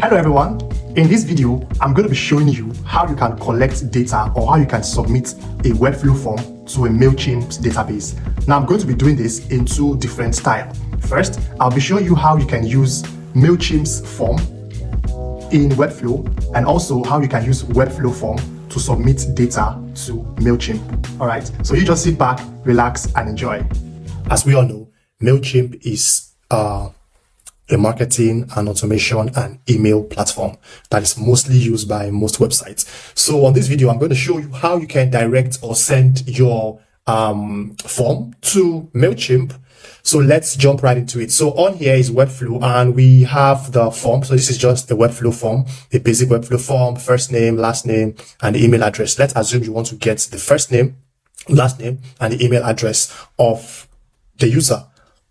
Hello everyone, in this video I'm going to be showing you how you can collect data or how you can submit a Webflow form to a Mailchimp database. Now I'm going to be doing this in two different styles. First, I'll be showing you how you can use Mailchimp's form in Webflow and also how you can use Webflow form to submit data to Mailchimp. Alright, so you just sit back, relax and enjoy. As we all know, Mailchimp is a marketing and automation and email platform that is mostly used by most websites. So on this video, I'm going to show you how you can direct or send your form to Mailchimp. So let's jump right into it. So on here is Webflow and we have the form. So this is just a Webflow form, a basic Webflow form, first name, last name, and the email address. Let's assume you want to get the first name, last name, and the email address of the user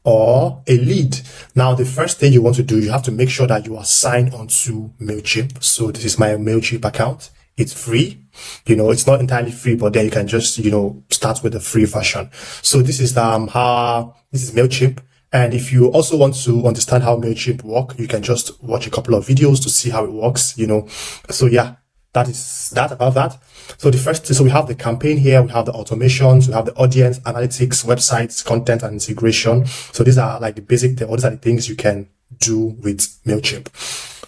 or a lead. Now, the first thing you want to do, you have to make sure that you are signed onto Mailchimp. So this is my Mailchimp account. It's free. It's not entirely free, but then you can just, start with the free version. So this is this is Mailchimp. And if you also want to understand how Mailchimp work, you can just watch a couple of videos to see how it works, So yeah, that is that about that. So so we have the campaign here, we have the automations, we have the audience, analytics, websites, content, and integration. So these are like the basic, these are the things you can do with Mailchimp.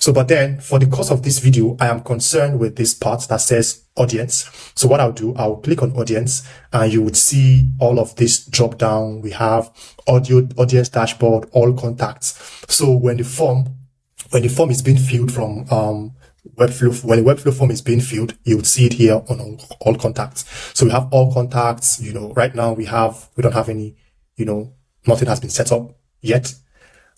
So, but then for the course of this video, I am concerned with this part that says audience. So what I'll do, I'll click on audience and you would see all of this drop down. We have audience dashboard, all contacts. So when the form is being filled from, Webflow, when the Webflow form is being filled, you would see it here on all contacts. So we have all contacts, right now we don't have any, nothing has been set up yet.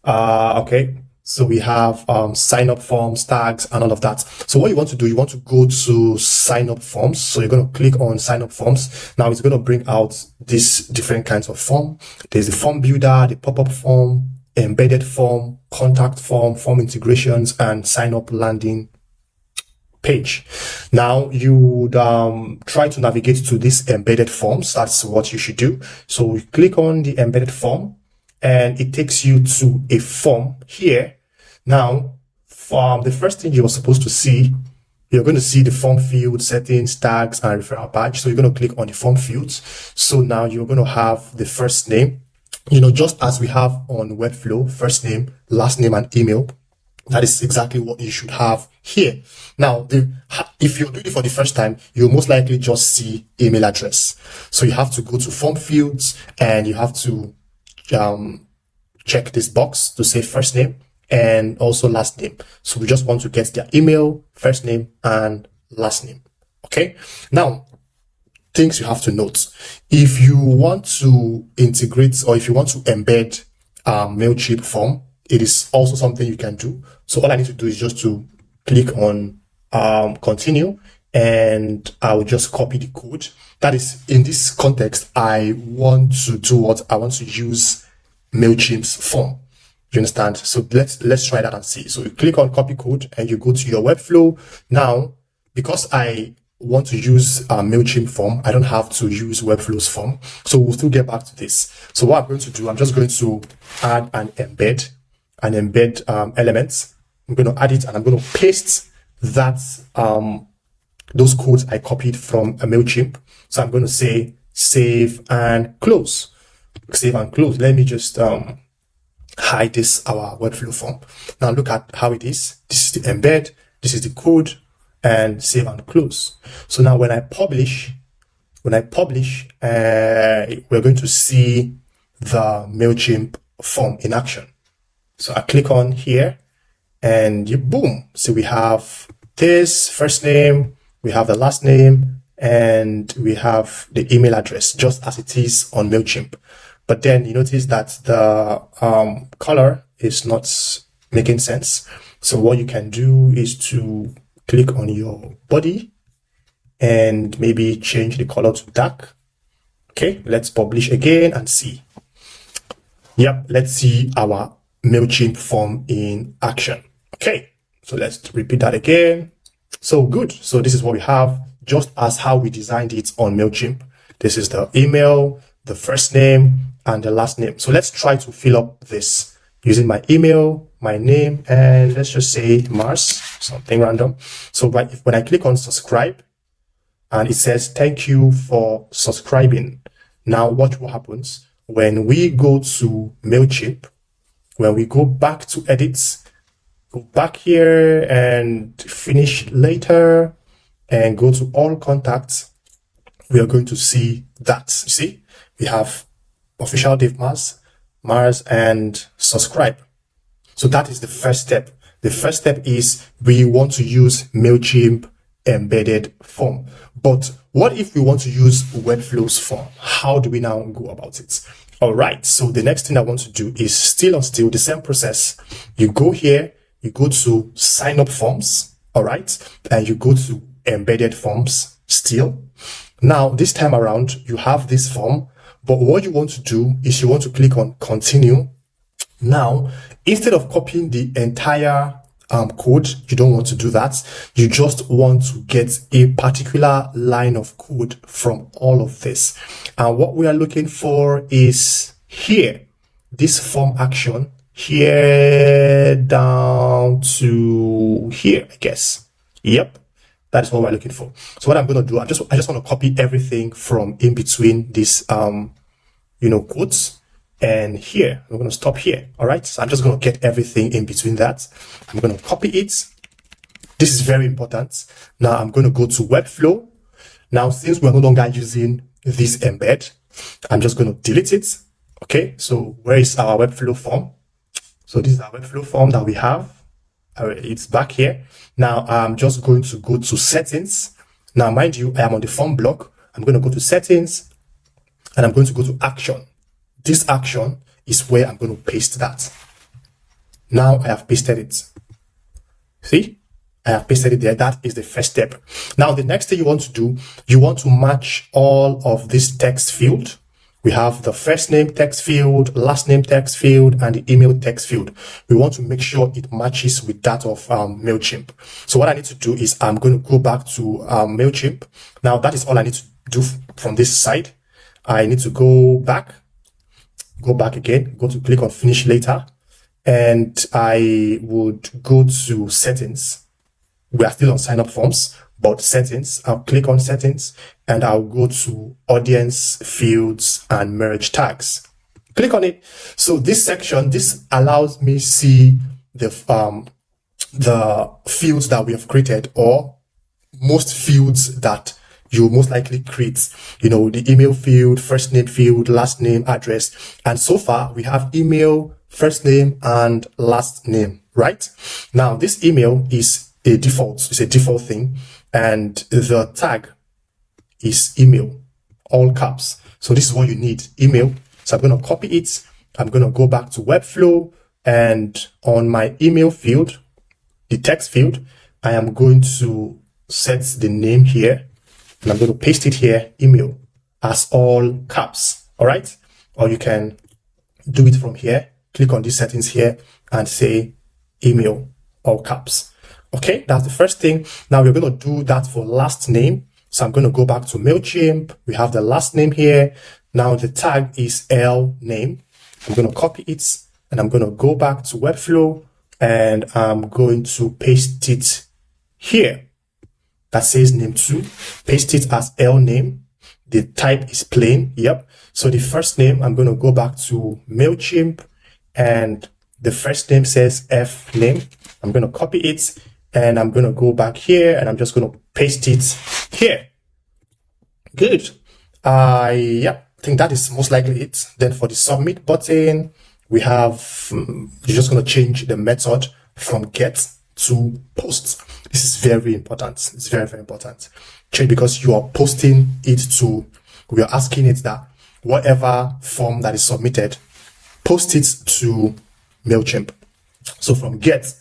Okay. So we have, sign up forms, tags, and all of that. So what you want to do, you want to go to sign up forms. So you're going to click on sign up forms. Now it's going to bring out these different kinds of form. There's the form builder, the pop-up form, embedded form, contact form, form integrations, and sign up landing page. Now you would try to navigate to this embedded forms. That's what you should do. So you click on the embedded form and it takes you to a form here. Now, from the first thing you're supposed to see, you're going to see the form field settings, tags, and referral badge. So you're going to click on the form fields. So now you're going to have the first name, just as we have on Webflow, first name, last name, and email. That is exactly what you should have here. Now, if you're doing it for the first time, you'll most likely just see email address. So you have to go to form fields and you have to check this box to say first name and also last name. So we just want to get their email, first name, and last name. Okay. Now, things you have to note. If you want to integrate or if you want to embed Mailchimp form, it is also something you can do. So all I need to do is just to click on continue and I will just copy the code. That is, in this context, I want to do what I want to use Mailchimp's form. You understand? So let's try that and see. So you click on copy code and you go to your Webflow. Now, because I want to use Mailchimp form, I don't have to use Webflow's form. So we'll still get back to this. So what I'm going to do, I'm just going to add an embed elements. I'm going to add it and I'm going to paste that, those codes I copied from a Mailchimp. So I'm going to say save and close. Save and close. Let me just hide this, our Webflow form. Now look at how it is. This is the embed, this is the code, and save and close. So now when I publish, we're going to see the Mailchimp form in action. So I click on here and boom. So we have this first name, we have the last name, and we have the email address just as it is on Mailchimp. But then you notice that the color is not making sense. So what you can do is to click on your body and maybe change the color to dark. Okay, let's publish again and see. Yep, let's see our Mailchimp form in action. Okay, so let's repeat that again. So good. So this is what we have, just as how we designed it on Mailchimp. This is the email, the first name, and the last name. So let's try to fill up this using my email, my name, and let's just say Mars, something random. So when I click on subscribe, and it says, thank you for subscribing. Now watch what happens when we go to Mailchimp. When we go back to edits, go back here and finish later and go to all contacts, we are going to see that. You see, we have official Dave Mars and subscribe. So that is the first step. The first step is we want to use Mailchimp embedded form. But what if we want to use Webflow's form? How do we now go about it? All right. So the next thing I want to do is still the same process. You go here, you go to sign up forms. All right. And you go to embedded forms still. Now, this time around, you have this form, but what you want to do is you want to click on continue. Now, instead of copying the entire code, you don't want to do that. You just want to get a particular line of code from all of this. And what we are looking for is here, this form action here down to here, I guess. Yep. That is what we're looking for. So what I'm going to do, I just want to copy everything from in between this, quotes. And here, we're going to stop here. All right. So I'm just going to get everything in between that. I'm going to copy it. This is very important. Now I'm going to go to Webflow. Now, since we're no longer using this embed, I'm just going to delete it. Okay. So where is our Webflow form? So this is our Webflow form that we have. It's back here. Now I'm just going to go to settings. Now, mind you, I am on the form block. I'm going to go to settings and I'm going to go to action. This action is where I'm going to paste that. Now I have pasted it. See, I have pasted it there. That is the first step. Now, the next thing you want to do, you want to match all of this text field. We have the first name text field, last name text field, and the email text field. We want to make sure it matches with that of Mailchimp. So what I need to do is I'm going to go back to Mailchimp. Now, that is all I need to do from this side. I need to go back again, go to click on finish later, and I would go to settings. We are still on sign up forms, but settings, I'll click on settings and I'll go to audience fields and merge tags. Click on it. So this section, this allows me see the fields that we have created, or most fields that you most likely create, the email field, first name field, last name, address. And so far we have email, first name, and last name, right? Now this email is a default thing. And the tag is email, all caps. So this is what you need, email. So I'm going to copy it. I'm going to go back to Webflow, and on my email field, the text field, I am going to set the name here. And I'm going to paste it here, email, as all caps. All right. Or you can do it from here. Click on these settings here and say email, all caps. Okay. That's the first thing. Now we're going to do that for last name. So I'm going to go back to Mailchimp. We have the last name here. Now the tag is L name. I'm going to copy it and I'm going to go back to Webflow and I'm going to paste it here. That says name 2, paste it as L name. The type is plain. Yep. So the first name, I'm going to go back to Mailchimp and the first name says F name. I'm going to copy it and I'm going to go back here and I'm just going to paste it here. Good. Yeah, I think that is most likely it. Then for the submit button, we have, you're just going to change the method from get to post. This is very important. It's very, very important. Change because you are posting it to, we are asking it that whatever form that is submitted, post it to Mailchimp. So from get,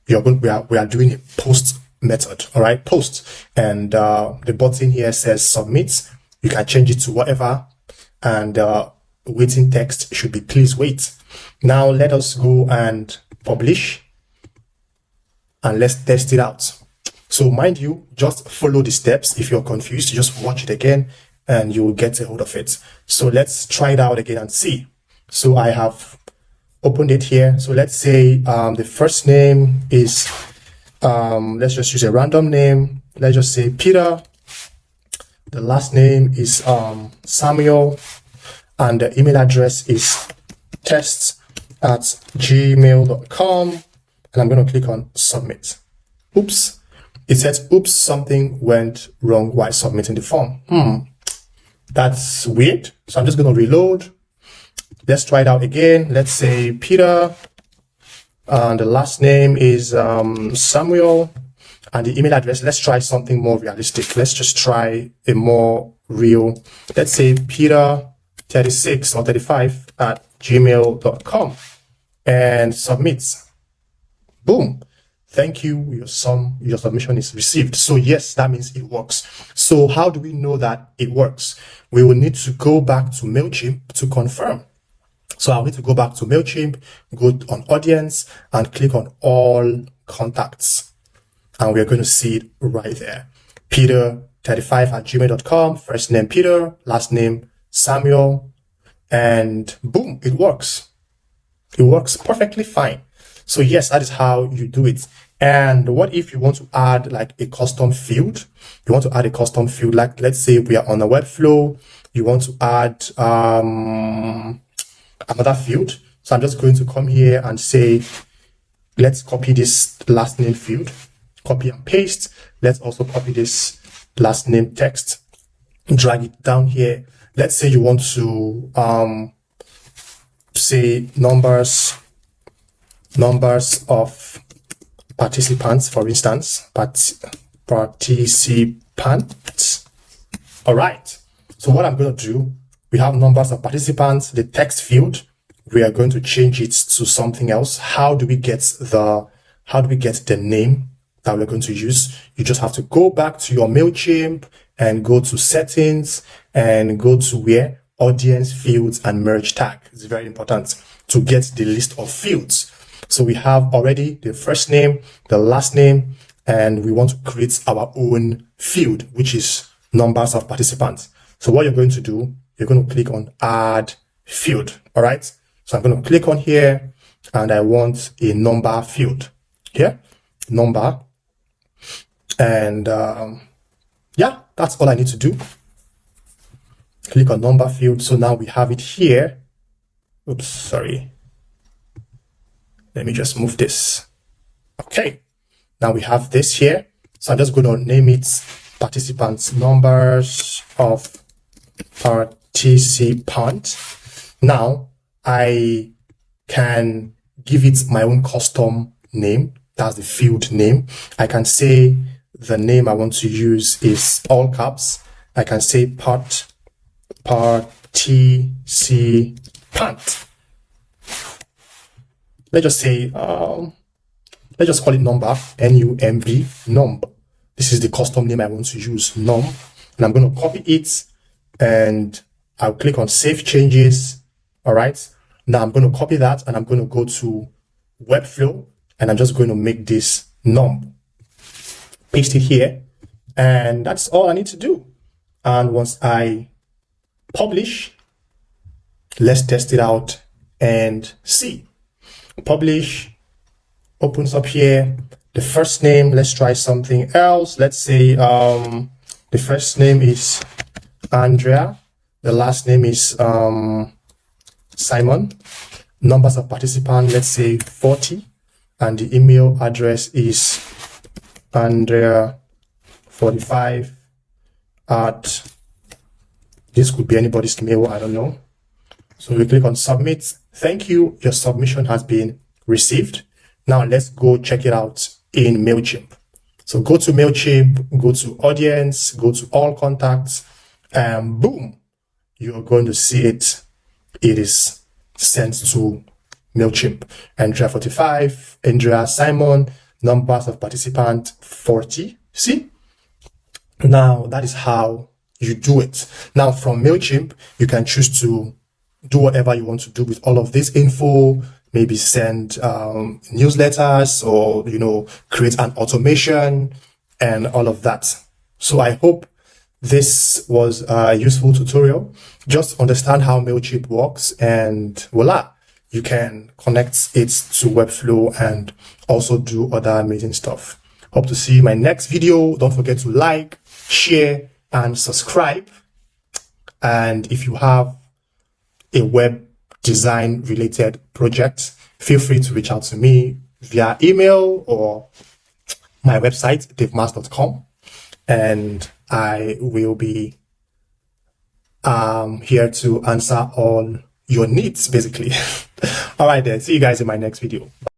we are doing a post method. All right, post, and the button here says submit. You can change it to whatever, and waiting text should be please wait. Now let us go and publish. And let's test it out. So mind you, just follow the steps. If you're confused, just watch it again and you'll get a hold of it. So let's try it out again and see. So I have opened it here. So let's say the first name is, let's just use a random name. Let's just say Peter. The last name is Samuel, and the email address is test@gmail.com, and I'm going to click on submit. Oops, it says, oops, something went wrong while submitting the form. That's weird. So I'm just going to reload. Let's try it out again. Let's say Peter, and the last name is Samuel, and the email address, let's try something more realistic. Let's just try a more real, let's say Peter36 or 35@gmail.com, and submit. Boom. Thank you. Your submission is received. So yes, that means it works. So how do we know that it works? We will need to go back to Mailchimp to confirm. So I'll need to go back to Mailchimp, go on audience, and click on all contacts. And we're going to see it right there. Peter35@gmail.com, first name Peter, last name Samuel, and boom, it works. It works perfectly fine. So yes, that is how you do it. And what if you want to add like a custom field? You want to add a custom field, like let's say we are on a Webflow, you want to add another field. So I'm just going to come here and say, let's copy this last name field, copy and paste. Let's also copy this last name text, drag it down here. Let's say you want to say numbers of participants, for instance, participants. All right. So what I'm going to do, we have numbers of participants, the text field. We are going to change it to something else. How do we get the name that we're going to use? You just have to go back to your Mailchimp and go to settings and go to where audience fields and merge tag. It's very important to get the list of fields. So we have already the first name, the last name, and we want to create our own field, which is numbers of participants. So what you're going to do, you're going to click on add field. All right. So I'm going to click on here and I want a number field here, number. And yeah, that's all I need to do. Click on number field. So now we have it here. Oops, sorry. Let me just move this. Okay. Now we have this here. So I'm just going to name it participants, numbers of participants. Now I can give it my own custom name. That's the field name. I can say the name I want to use is all caps. I can say participant. Let's just say, let's just call it number, N-U-M-B, numb. This is the custom name I want to use, numb. And I'm going to copy it and I'll click on save changes. All right. Now I'm going to copy that and I'm going to go to Webflow and I'm just going to make this numb. Paste it here. And that's all I need to do. And once I publish, let's test it out and see. Publish, opens up here. The first name, let's try something else. Let's say the first name is Andrea. The last name is Simon. Numbers of participants, let's say 40. And the email address is Andrea45 at, this could be anybody's mail, I don't know. So we click on submit. Thank you. Your submission has been received. Now let's go check it out in Mailchimp. So go to Mailchimp, go to audience, go to all contacts, and boom, you're going to see it. It is sent to Mailchimp. Andrea45, Andrea Simon, numbers of participants 40. See? Now that is how you do it. Now from Mailchimp, you can choose to do whatever you want to do with all of this info, maybe send newsletters or, create an automation and all of that. So I hope this was a useful tutorial. Just understand how Mailchimp works and voila, you can connect it to Webflow and also do other amazing stuff. Hope to see you in my next video. Don't forget to like, share, and subscribe. And if you have a web design related project, feel free to reach out to me via email or my website, davemass.com, and I will be here to answer all your needs, basically. All right then, see you guys in my next video. Bye.